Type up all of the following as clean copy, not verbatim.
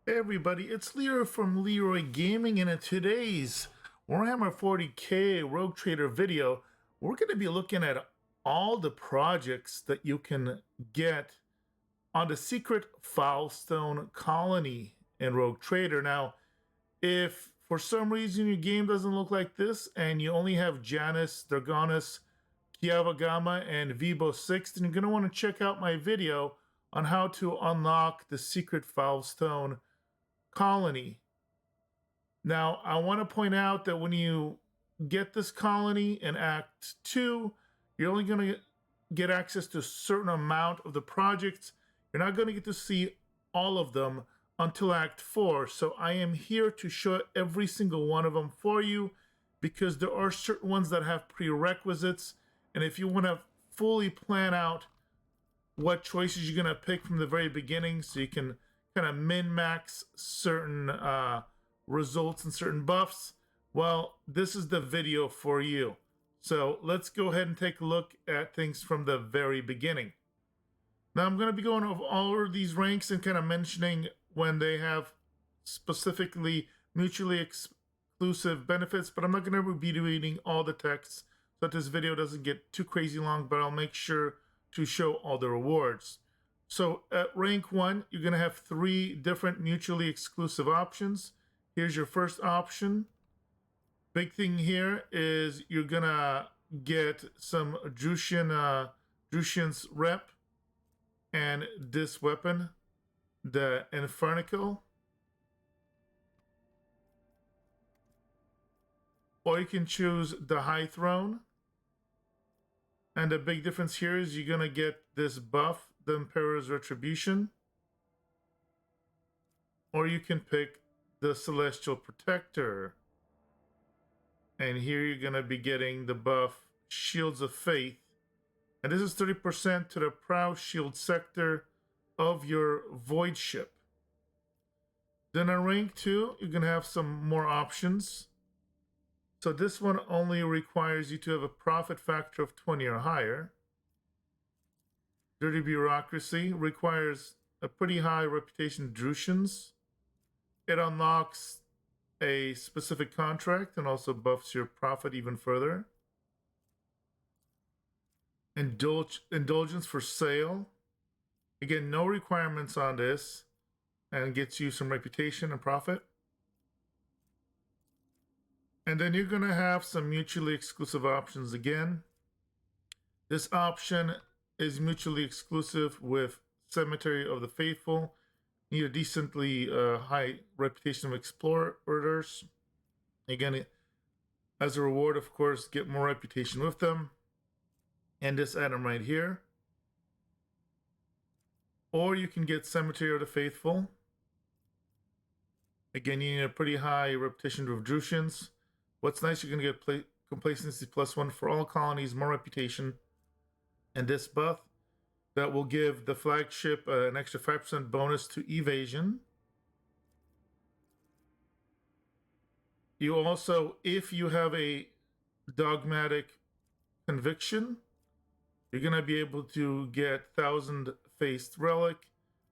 Hey everybody, it's Leeroy from Leeroy Gaming, and in today's Warhammer 40k Rogue Trader video, we're going to be looking at all the projects that you can get on the secret Foulstone colony in Rogue Trader. Now, if for some reason your game doesn't look like this and you only have Janus, Dargonus, Kiava Gamma, and Vheabos 6, then you're going to want to check out my video on how to unlock the secret Foulstone colony. Now, I want to point out that when you get this colony in Act 2, you're only going to get access to a certain amount of the projects. You're not going to get to see all of them until Act 4. So I am here to show every single one of them for you because there are certain ones that have prerequisites. And if you want to fully plan out what choices you're going to pick from the very beginning so you can kind of min-max certain results and certain buffs, well, this is the video for you. So let's go ahead and take a look at things from the very beginning. Now I'm going to be going over all of these ranks and kind of mentioning when they have specifically mutually exclusive benefits, but I'm not going to be reading all the text so that this video doesn't get too crazy long, but I'll make sure to show all the rewards. So at rank 1, you're going to have 3 different mutually exclusive options. Here's your first option. Big thing here is you're going to get some Drusian's rep and this weapon, the Infernical. Or you can choose the High Throne. And the big difference here is you're going to get this buff, the Emperor's Retribution. Or you can pick the Celestial Protector. And here you're going to be getting the buff Shields of Faith. And this is 30% to the Prow Shield sector of your Void ship. Then on rank 2, you're going to have some more options. So this one only requires you to have a profit factor of 20 or higher. Dirty Bureaucracy requires a pretty high reputation Drusians. It unlocks a specific contract and also buffs your profit even further. Indulgence for sale. Again, no requirements on this and gets you some reputation and profit. And then you're going to have some mutually exclusive options again. This option is mutually exclusive with Cemetery of the Faithful. Need a decently high reputation of explorators. Again, as a reward, of course, get more reputation with them. And this item right here. Or you can get Cemetery of the Faithful. Again, you need a pretty high reputation with Drusians. What's nice, you're going to get complacency +1 for all colonies, more reputation, and this buff that will give the flagship an extra 5% bonus to evasion. You also, if you have a dogmatic conviction, you're going to be able to get Thousand-Faced Relic,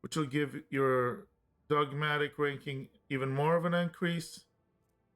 which will give your dogmatic ranking even more of an increase.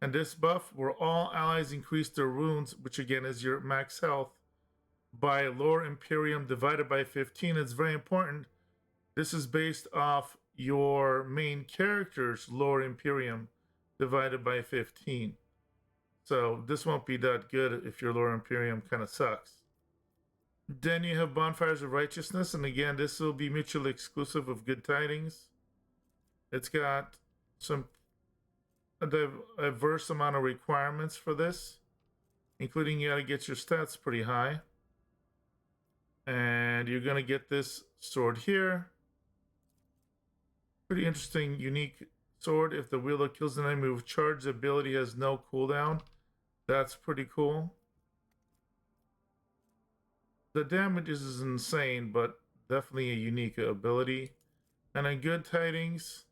And this buff, where all allies increase their wounds, which again is your max health, by Lore Imperium divided by 15. It's very important. This is based off your main character's Lore Imperium divided by 15. So this won't be that good if your Lore Imperium kind of sucks. Then you have Bonfires of Righteousness, and again, this will be mutually exclusive of Good Tidings. It's got some a diverse amount of requirements for this, including you got to get your stats pretty high. And you're going to get this sword here. Pretty interesting, unique sword. If the wielder kills an enemy with charge, the ability has no cooldown. That's pretty cool. The damage is insane, but definitely a unique ability. And in Good Tidings,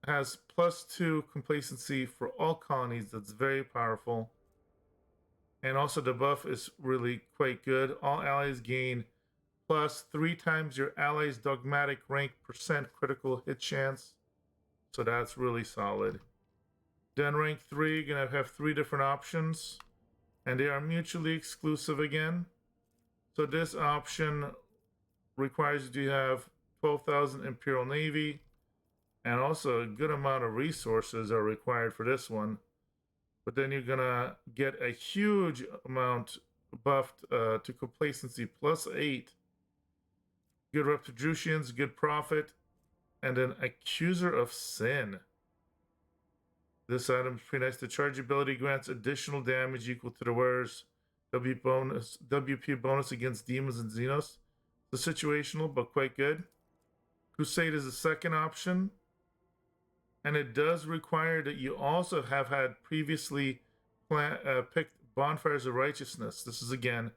has +2 complacency for all colonies. That's very powerful. And also the buff is really quite good. All allies gain plus 3 times your ally's dogmatic rank percent critical hit chance. So that's really solid. Then rank 3, you're going to have 3 different options, and they are mutually exclusive again. So this option requires you to have 12,000 Imperial Navy, and also a good amount of resources are required for this one. But then you're gonna get a huge amount buffed to complacency +8, good retributions, good profit, and an accuser of sin. This item is pretty nice. The charge ability grants additional damage equal to the wearer's WP bonus against demons and Xenos. It's situational, but quite good. Crusade is the second option, and it does require that you also have had previously picked Bonfires of Righteousness. This is again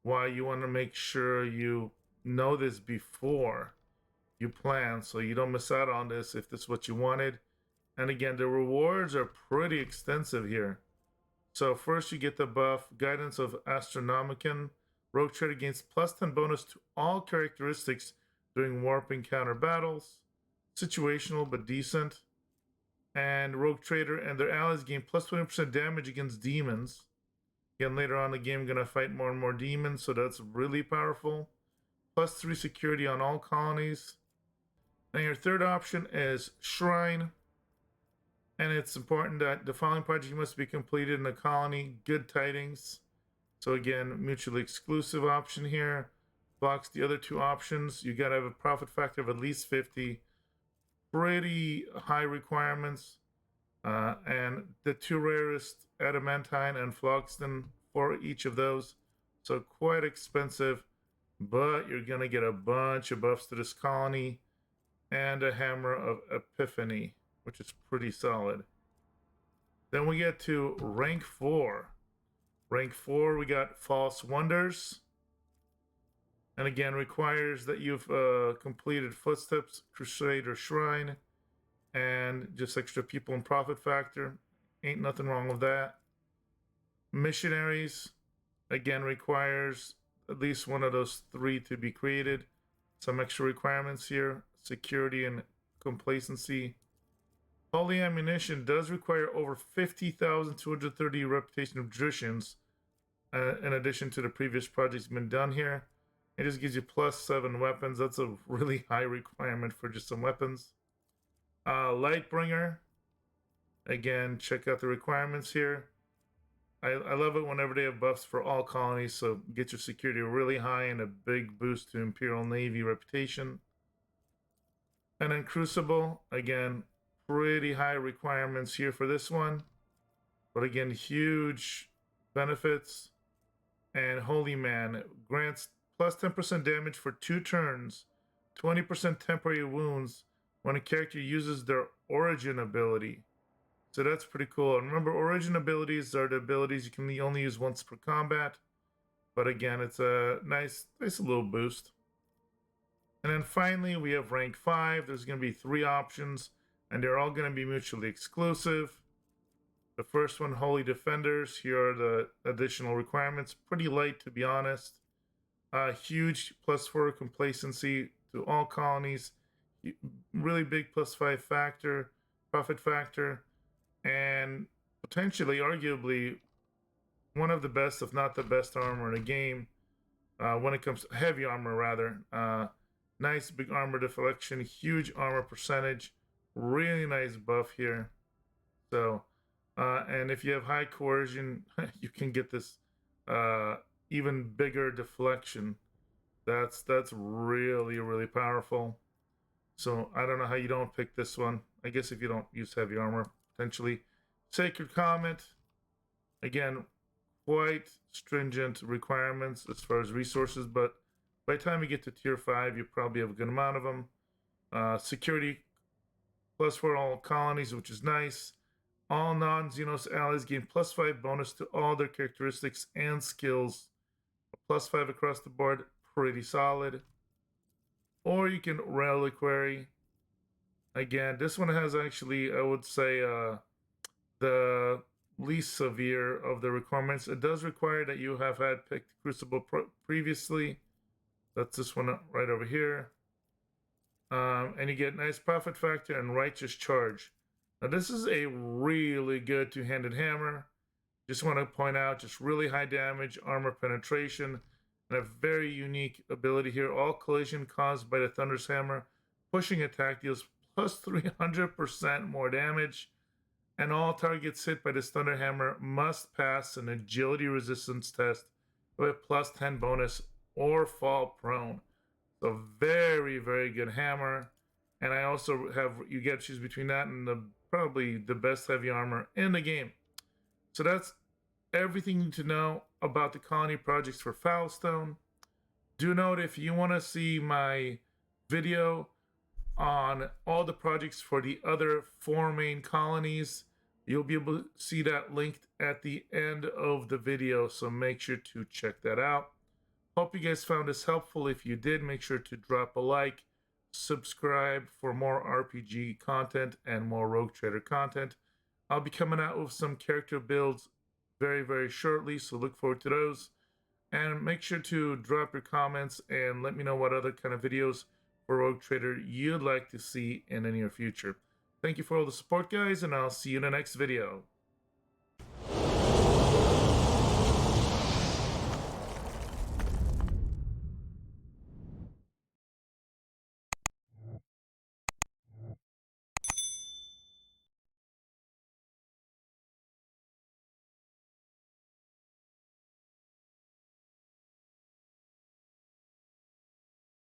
why you want to make sure you know this before you plan, so you don't miss out on this if this is what you wanted. And again, the rewards are pretty extensive here. So first you get the buff, Guidance of Astronomicon. Rogue Trader gains +10 bonus to all characteristics during warp encounter battles. Situational, but decent. And Rogue Trader and their allies gain +20% damage against demons. Again, later on in the game, I'm going to fight more and more demons, so that's really powerful. +3 security on all colonies. And your third option is Shrine. And it's important that the following project must be completed in a colony. Good tidings. So again, mutually exclusive option here. Blocks the other two options. You got to have a profit factor of at least 50. Pretty high requirements. And the two rarest, Adamantine and Foulstone, for each of those. So quite expensive, but you're going to get a bunch of buffs to this colony and a Hammer of Epiphany, which is pretty solid. Then we get to rank 4. Rank 4, we got False Wonders. And again, requires that you've completed Footsteps, Crusade, or Shrine. And just extra people and profit factor. Ain't nothing wrong with that. Missionaries, again, requires at least one of those 3 to be created. Some extra requirements here. Security and complacency. Holy Ammunition does require over 50,230 reputation of traditions, in addition to the previous projects been done here. It just gives you +7 weapons. That's a really high requirement for just some weapons. Lightbringer, again, check out the requirements here. I love it whenever they have buffs for all colonies, so get your security really high and a big boost to Imperial Navy reputation. And then Crucible, again, pretty high requirements here for this one, but again, huge benefits. And Holy Man grants +10% damage for 2 turns, 20% temporary wounds when a character uses their origin ability. So that's pretty cool. And remember, origin abilities are the abilities you can only use once per combat, but again, it's a nice little boost. And then finally, we have rank 5. There's going to be 3 options, and they're all going to be mutually exclusive. The first one, Holy Defenders. Here are the additional requirements. Pretty light, to be honest. Huge +4 complacency to all colonies. Really big +5 factor, profit factor, and potentially, arguably, one of the best, if not the best armor in the game. When it comes to heavy armor, rather. Nice big armor deflection, huge armor percentage, really nice buff here. So, and if you have high coercion, you can get this even bigger deflection. That's really powerful. So I don't know how you don't pick this one. I guess if you don't use heavy armor, potentially. Sacred Comet, again, quite stringent requirements as far as resources, but by the time you get to tier 5, you probably have a good amount of them. Security +4 all colonies, which is nice. All non-Xenos allies gain +5 bonus to all their characteristics and skills. +5 across the board, pretty solid. Or you can reliquary. Again, this one has actually, I would say, the least severe of the requirements. It does require that you have had picked Crucible previously. That's this one right over here. And you get nice profit factor and righteous charge. Now this is a really good two-handed hammer. Just want to point out just really high damage, armor penetration, and a very unique ability here. All collision caused by the Thunder's Hammer pushing attack deals plus 300% more damage, and all targets hit by this Thunder Hammer must pass an agility resistance test with plus 10 bonus or fall prone. So very, very good hammer. And I also have, you get to choose between that and probably the best heavy armor in the game. So that's everything you need to know about the colony projects for Foulstone. Do note, if you want to see my video on all the projects for the other 4 main colonies, you'll be able to see that linked at the end of the video, so make sure to check that out. Hope you guys found this helpful. If you did, make sure to drop a like, subscribe for more RPG content and more Rogue Trader content. I'll be coming out with some character builds very, very shortly, so look forward to those. And make sure to drop your comments and let me know what other kind of videos for Rogue Trader you'd like to see in the near future. Thank you for all the support, guys, and I'll see you in the next video.